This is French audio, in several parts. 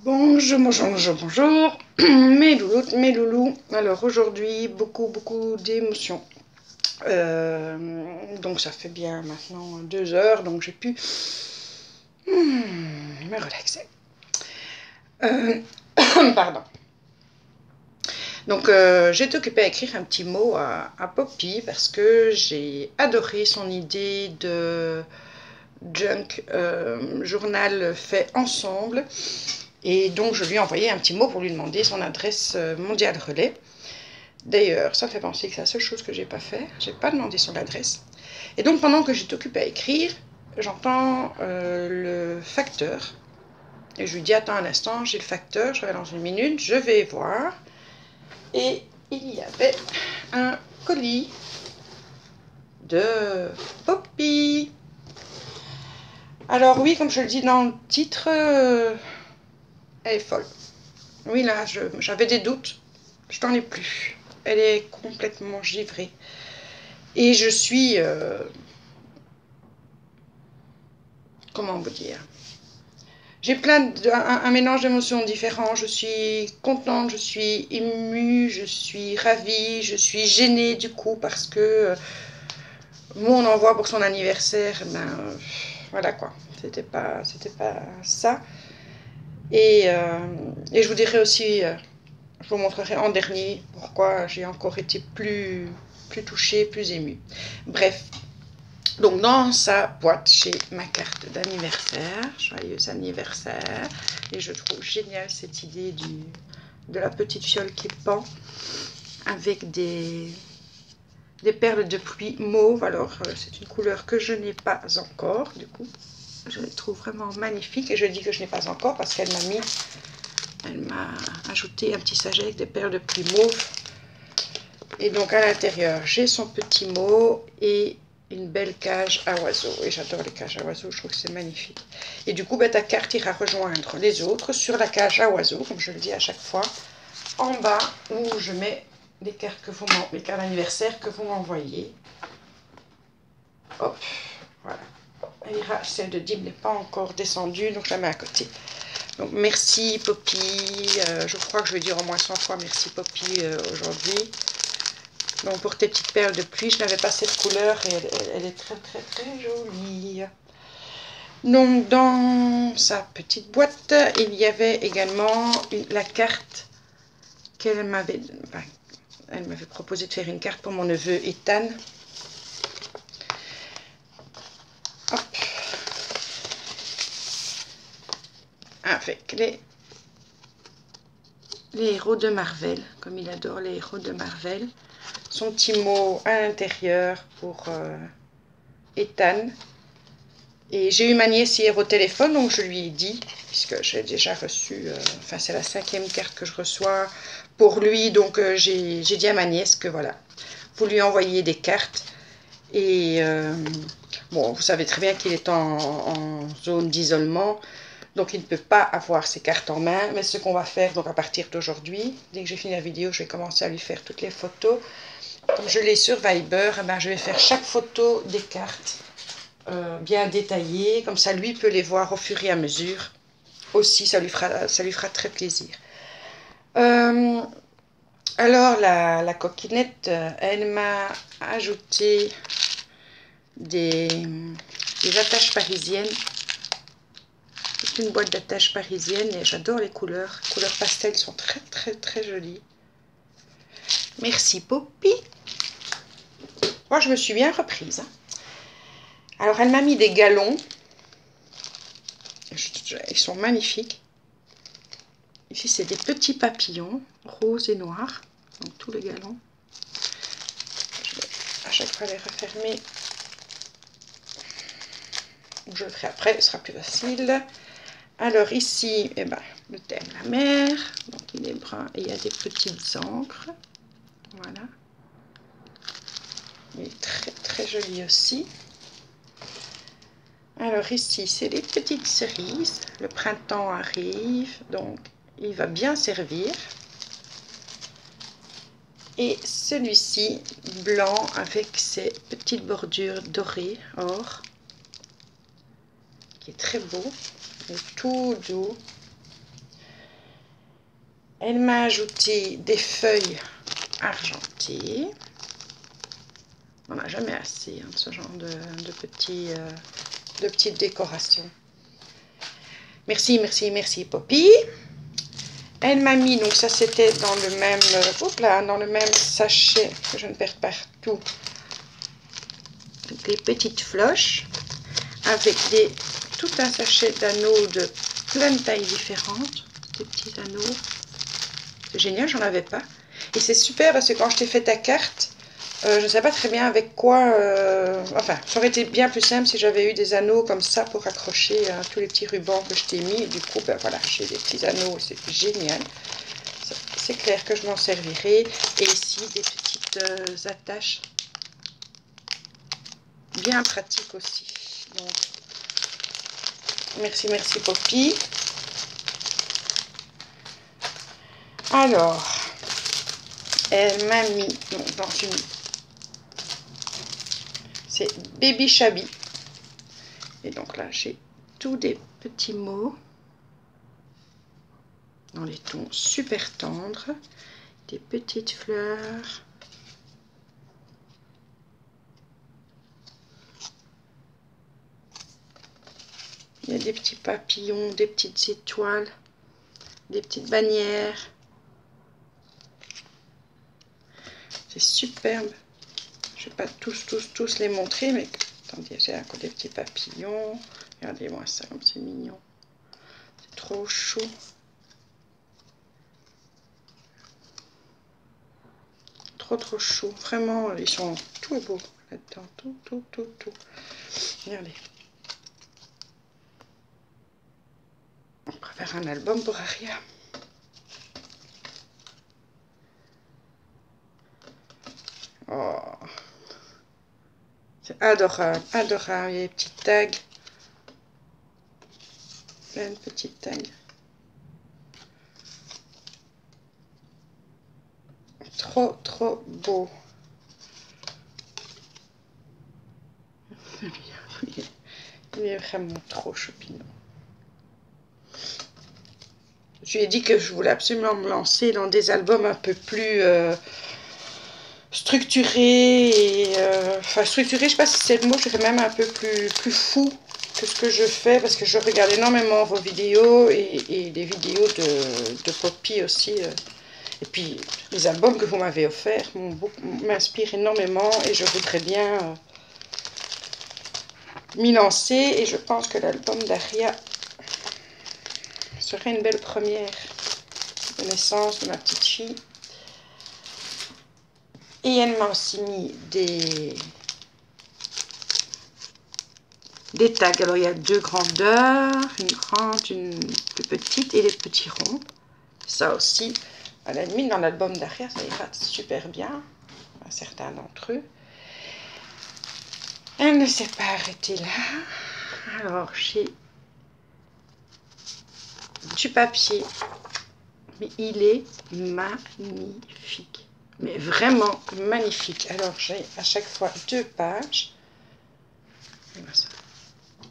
Bonjour, mes louloutes, mes loulous. Alors aujourd'hui, beaucoup d'émotions. Donc ça fait bien maintenant 2 heures, donc j'ai pu me relaxer. Pardon. Donc j'ai été occupée à écrire un petit mot à Poppy parce que j'ai adoré son idée de junk journal fait ensemble. Et donc je lui ai envoyé un petit mot pour lui demander son adresse mondiale relais. D'ailleurs, ça me fait penser que c'est la seule chose que j'ai pas fait. J'ai pas demandé son adresse. Et donc pendant que j'étais occupée à écrire, j'entends le facteur. Et je lui dis attends un instant, j'ai le facteur, je reviens dans une minute, je vais voir. Et il y avait un colis de Poppy. Alors oui, comme je le dis dans le titre, elle est folle. Oui, là, j'avais des doutes. Je n'en ai plus. Elle est complètement givrée. Et je suis... comment vous dire? J'ai un mélange d'émotions différents. Je suis contente, je suis émue, je suis ravie, je suis gênée du coup parce que mon envoi pour son anniversaire, voilà quoi. C'était pas ça. Et je vous dirai aussi... je vous montrerai en dernier pourquoi j'ai encore été plus touchée, plus émue. Bref, donc dans sa boîte, j'ai ma carte d'anniversaire. Joyeux anniversaire. Et je trouve géniale cette idée de la petite fiole qui pend avec des perles de pluie mauve. Alors, c'est une couleur que je n'ai pas encore, du coup. Je les trouve vraiment magnifiques. Et je dis que je n'ai pas encore parce qu'elle m'a ajouté un petit sachet avec des perles de pluie mauve. Et donc à l'intérieur, j'ai son petit mot et une belle cage à oiseaux. Et j'adore les cages à oiseaux, je trouve que c'est magnifique. Et du coup, ta carte ira rejoindre les autres sur la cage à oiseaux, comme je le dis à chaque fois, en bas où je mets les cartes d'anniversaire que vous m'envoyez. Hop, voilà. Elle ira, celle de Dib n'est pas encore descendue, donc je la mets à côté. Donc merci Poppy, je crois que je vais dire au moins 100 fois merci Poppy aujourd'hui. Donc pour tes petites perles de pluie, je n'avais pas cette couleur et elle est très jolie. Donc dans sa petite boîte, il y avait également la carte qu'elle m'avait... Enfin, elle m'avait proposé de faire une carte pour mon neveu Ethan. Hop. Avec les héros de Marvel, comme il adore les héros de Marvel. Son petit mot à l'intérieur pour Ethan. Et j'ai eu ma nièce hier au téléphone, donc je lui ai dit, puisque j'ai déjà reçu, enfin c'est la 5e carte que je reçois pour lui, donc j'ai dit à ma nièce que voilà, vous lui envoyez des cartes. Et bon, vous savez très bien qu'il est en zone d'isolement, donc il ne peut pas avoir ses cartes en main. Mais ce qu'on va faire, donc à partir d'aujourd'hui, dès que j'ai fini la vidéo, je vais commencer à lui faire toutes les photos. Comme je l'ai sur Viber, je vais faire chaque photo des cartes. Bien détaillées, comme ça lui peut les voir au fur et à mesure. Aussi, ça lui fera très plaisir. Alors la coquinette, elle m'a ajouté des attaches parisiennes. C'est une boîte d'attaches parisiennes et j'adore les couleurs. Les couleurs pastel sont très jolies. Merci Poppy. Moi je me suis bien reprise. Alors elle m'a mis des galons. Ils sont magnifiques. Ici, c'est des petits papillons, roses et noirs. Donc, tous les galons. Je vais à chaque fois les refermer. Je le ferai après, ce sera plus facile. Alors, ici, le thème la mer. Donc, il est brun et il y a des petites encres. Voilà. Il est très joli aussi. Alors, ici, c'est les petites cerises. Le printemps arrive, donc il va bien servir. Et celui-ci, blanc avec ses petites bordures dorées, or, qui est très beau, et tout doux. Elle m'a ajouté des feuilles argentées. On n'a jamais assez de ce genre de petites décorations. Merci, merci, merci Poppy. Elle m'a mis, donc ça c'était dans le même, dans le même sachet que je ne perds partout, des petites floches avec tout un sachet d'anneaux de plein de tailles différentes, des petits anneaux. C'est génial, j'en avais pas. Et c'est super parce que quand je t'ai fait ta carte, je ne sais pas très bien avec quoi, enfin, ça aurait été bien plus simple si j'avais eu des anneaux comme ça pour accrocher tous les petits rubans que je t'ai mis. Et du coup, ben voilà, j'ai des petits anneaux, c'est génial. C'est clair que je m'en servirai. Et ici, des petites attaches bien pratiques aussi. Donc, merci, merci Poppy. Alors, elle m'a mis donc, dans une... C'est Baby Shabby. Et donc là, j'ai tous des petits mots dans les tons super tendres, des petites fleurs. Il y a des petits papillons, des petites étoiles, des petites bannières. C'est superbe. Je ne vais pas tous les montrer, mais attendez, j'ai encore des petits papillons. Regardez-moi ça, comme c'est mignon. C'est trop chaud. Trop chaud. Vraiment, ils sont tout beaux là-dedans. Tout. Regardez. On pourrait faire un album pour Aria. Oh. C'est adorable, adorable. Il y a des petits tags. Plein de petits tags. Trop beau. Il est vraiment trop choupinou. Je lui ai dit que je voulais absolument me lancer dans des albums un peu plus structurés. Et, enfin, structurés, je ne sais pas si c'est le mot, je dirais même un peu plus fou que ce que je fais, parce que je regarde énormément vos vidéos et les vidéos de Poppy aussi. Et puis, les albums que vous m'avez offerts m'inspirent énormément et je voudrais bien m'y lancer. Et je pense que l'album d'Aria serait une belle première de naissance de ma petite fille. Et elle m'a aussi mis des tags. Alors, il y a deux grandeurs, une grande, une plus petite et des petits ronds. Ça aussi, à la limite, dans l'album d'Aria, ça ira super bien, à certains d'entre eux. Elle ne s'est pas arrêtée là. Alors, j'ai du papier, mais il est magnifique. Mais vraiment magnifique. Alors, j'ai à chaque fois 2 pages.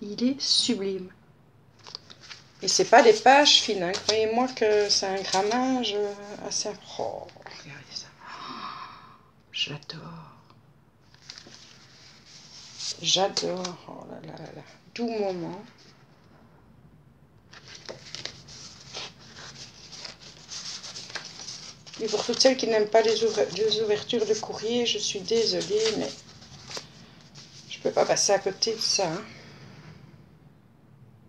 Il est sublime. Et c'est pas des pages fines, hein. Croyez-moi que c'est un grammage assez... Oh, regardez ça. J'adore. J'adore. Oh là là là là. Doux moment. Et pour toutes celles qui n'aiment pas les ouvertures de courrier, je suis désolée, mais je ne peux pas passer à côté de ça. Hein.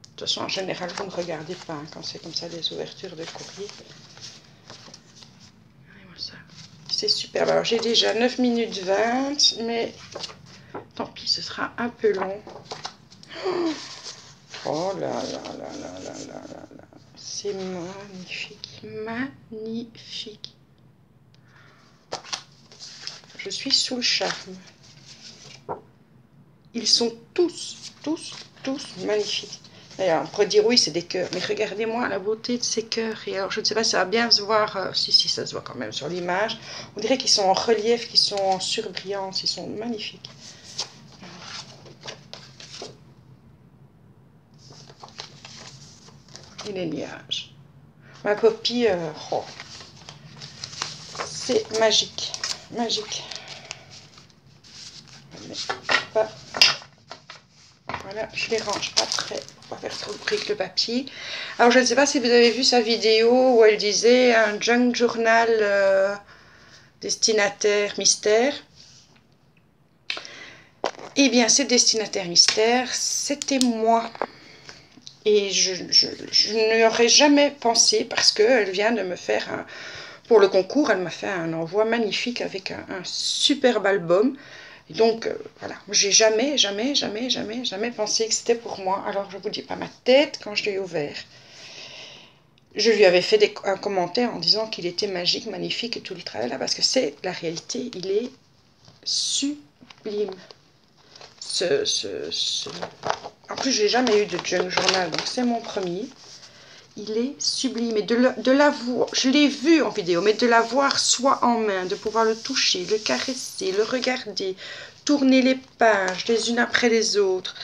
De toute façon, en général, vous ne regardez pas hein, quand c'est comme ça, les ouvertures de courrier. Regardez-moi ça. C'est superbe. Alors, j'ai déjà 9 minutes 20, mais tant pis, ce sera un peu long. Oh là là là là là là là là. C'est magnifique, magnifique. Je suis sous le charme. Ils sont tous magnifiques. D'ailleurs, on pourrait dire oui, c'est des cœurs, mais regardez-moi la beauté de ces cœurs. Et alors, je ne sais pas si ça va bien se voir, si, ça se voit quand même sur l'image. On dirait qu'ils sont en relief, qu'ils sont en surbrillance, ils sont magnifiques. Et les nuages. Ma Poppy, oh, c'est magique. Magique. Pas. Voilà, je les range après pour pas faire trop de bruit avec le papier. Alors, je ne sais pas si vous avez vu sa vidéo où elle disait un junk journal destinataire mystère. Eh bien, ce destinataire mystère, c'était moi. Et je n'y aurais jamais pensé parce qu'elle vient de me faire un... Pour le concours, elle m'a fait un envoi magnifique avec un superbe album. Et donc, voilà, j'ai jamais pensé que c'était pour moi. Alors, je vous dis pas ma tête quand je l'ai ouvert. Je lui avais fait un commentaire en disant qu'il était magique, magnifique et tout le travail là, parce que c'est la réalité, il est sublime. En plus, je n'ai jamais eu de junk journal, donc c'est mon premier. Il est sublime. Et de la voir, je l'ai vu en vidéo, mais de l'avoir soit en main, de pouvoir le toucher, le caresser, le regarder, tourner les pages les unes après les autres.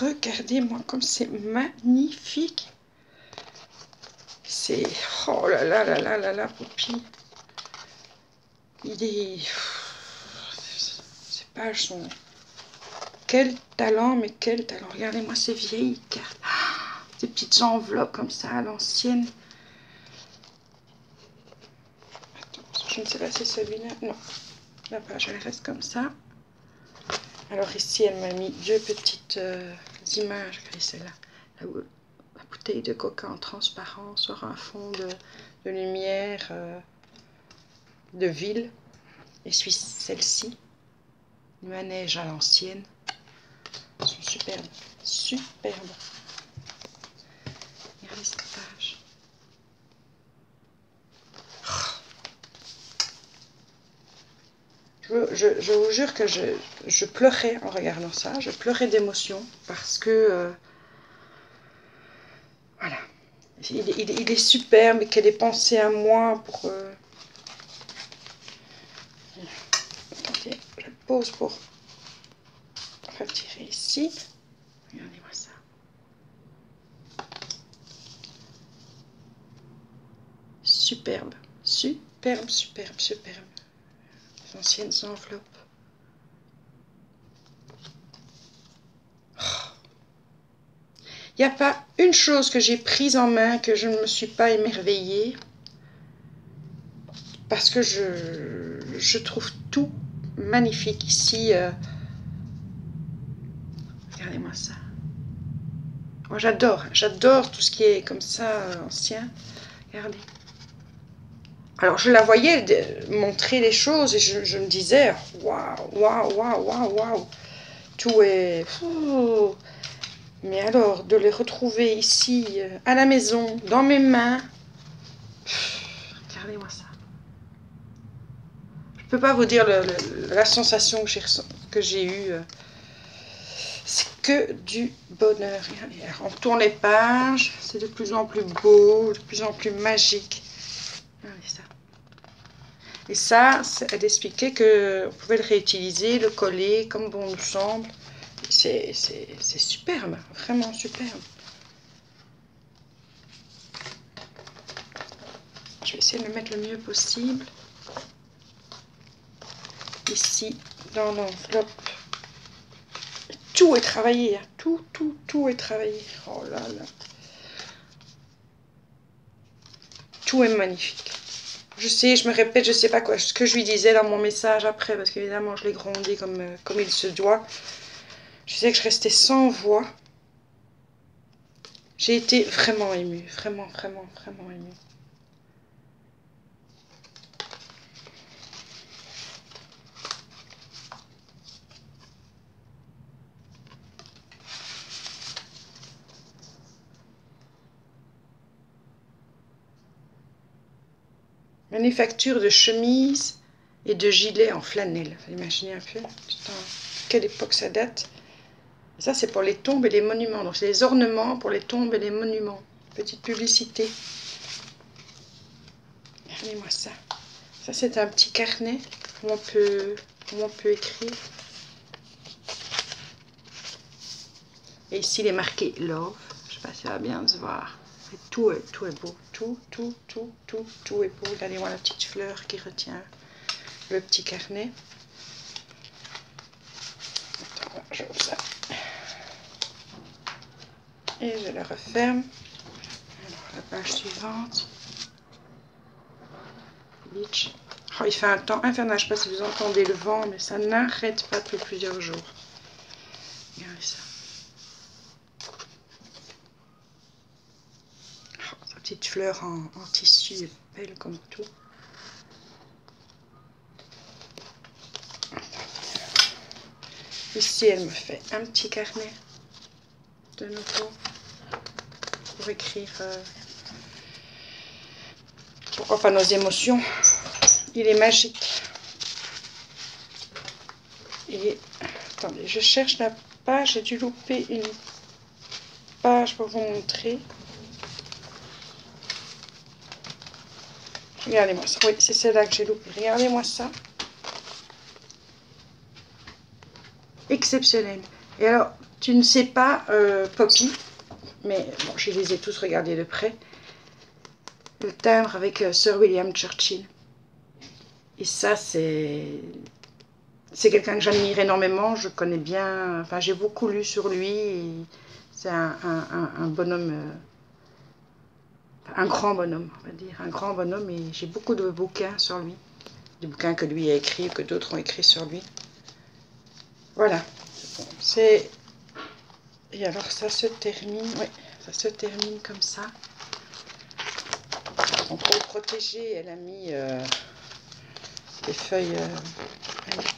Regardez-moi comme c'est magnifique. C'est... Oh là là là là là là, Poppy. Il est... Ces pages sont... Quel talent, mais quel talent. Regardez-moi ces vieilles cartes. Ces petites enveloppes comme ça à l'ancienne. Attends, je ne sais pas si c'est celui-là. Non, la page elle reste comme ça. Alors ici elle m'a mis deux petites images. Regardez celle-là. La bouteille de coca en transparent sur un fond de lumière de ville. Et suis celle-ci. Une manège à l'ancienne. Elles sont superbes. Superbes. Regardez cette page. Je vous jure que je pleurais en regardant ça. Je pleurais d'émotion parce que... voilà. Il est superbe et qu'elle ait pensé à moi pour... Attendez, je le pose pour retirer ici. Regardez-moi ça. Superbe. Superbe, superbe, superbe. Les anciennes enveloppes. Il n'y a pas une chose que j'ai prise en main que je ne me suis pas émerveillée. Parce que je trouve tout magnifique ici. Regardez-moi ça. Moi j'adore tout ce qui est comme ça, ancien. Regardez. Alors je la voyais montrer les choses et je me disais, waouh, waouh, waouh, waouh, waouh. Tout est... Oh. Mais alors, de les retrouver ici, à la maison, dans mes mains. Regardez-moi ça. Je ne peux pas vous dire la sensation que j'ai eue. C'est que du bonheur. Regardez, on tourne les pages, c'est de plus en plus beau, de plus en plus magique. Regardez ça. Et ça, elle expliquait qu'on pouvait le réutiliser, le coller comme bon nous semble. C'est superbe, vraiment superbe. Je vais essayer de le mettre le mieux possible. Ici, dans l'enveloppe. Tout est travaillé, hein. Tout est travaillé. Oh là là. Tout est magnifique. Je sais, je me répète, je sais pas quoi, ce que je lui disais dans mon message après, parce qu'évidemment, je l'ai grandi comme il se doit. Je sais que je restais sans voix. J'ai été vraiment émue, vraiment émue. Manufacture de chemises et de gilets en flanelle. Vous imaginez un peu quelle époque ça date. Et ça, c'est pour les tombes et les monuments. Donc, c'est les ornements pour les tombes et les monuments. Petite publicité. Regardez-moi ça. Ça, c'est un petit carnet où on peut écrire. Et ici, il est marqué Love. Je ne sais pas si ça va bien se voir. Tout est beau. Tout est beau. Regardez-moi la petite fleur qui retient le petit carnet. Attends, j'ouvre ça. Et je le referme. Alors, la page suivante. Beach. Oh, il fait un temps infernal. Je ne sais pas si vous entendez le vent, mais ça n'arrête pas depuis plusieurs jours. Regardez ça. Oh, sa petite fleur en tissu est belle comme tout. Ici, elle me fait un petit carnet de nouveau pour écrire enfin nos émotions. Il est magique. Et attendez, je cherche la page. J'ai dû louper une page pour vous montrer. Regardez-moi ça. Oui, c'est celle-là que j'ai loupé. Regardez-moi ça. Exceptionnel. Et alors, tu ne sais pas, Poppy, mais bon, je les ai tous regardés de près, le timbre avec Sir William Churchill. Et ça, c'est quelqu'un que j'admire énormément. Je connais bien, enfin, j'ai beaucoup lu sur lui. C'est un bonhomme, un grand bonhomme, on va dire, un grand bonhomme. Et j'ai beaucoup de bouquins sur lui, des bouquins que lui a écrits, que d'autres ont écrits sur lui. Voilà. C'est... Et alors ça se termine, oui, ça se termine comme ça. Pour le protéger, elle a mis des feuilles,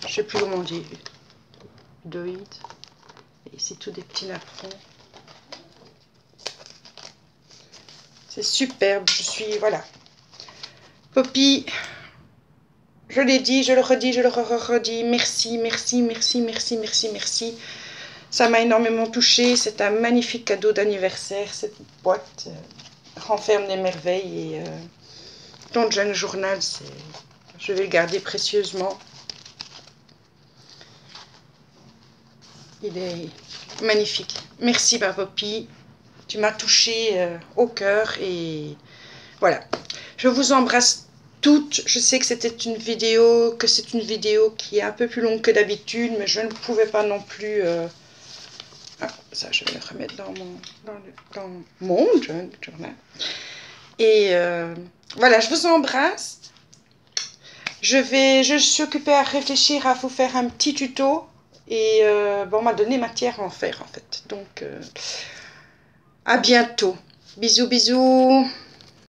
je ne sais plus comment on dit, doïdes. Et ici, tous des petits napperons. C'est superbe, je suis, voilà. Poppy, je l'ai dit, je le redis, je le redis, merci, merci, merci, merci, merci, merci. Ça m'a énormément touchée, c'est un magnifique cadeau d'anniversaire, cette boîte renferme des merveilles et ton junk journal, je vais le garder précieusement. Il est magnifique. Merci ma Poppy, tu m'as touchée au cœur et voilà. Je vous embrasse toutes. Je sais que c'était une vidéo, qui est un peu plus longue que d'habitude, mais je ne pouvais pas non plus... Ah, ça, je vais le remettre dans mon journal. Et voilà, je vous embrasse. Je suis occupée à réfléchir à vous faire un petit tuto. Et bon, on m'a donné matière à en faire, en fait. Donc, à bientôt. Bisous, bisous.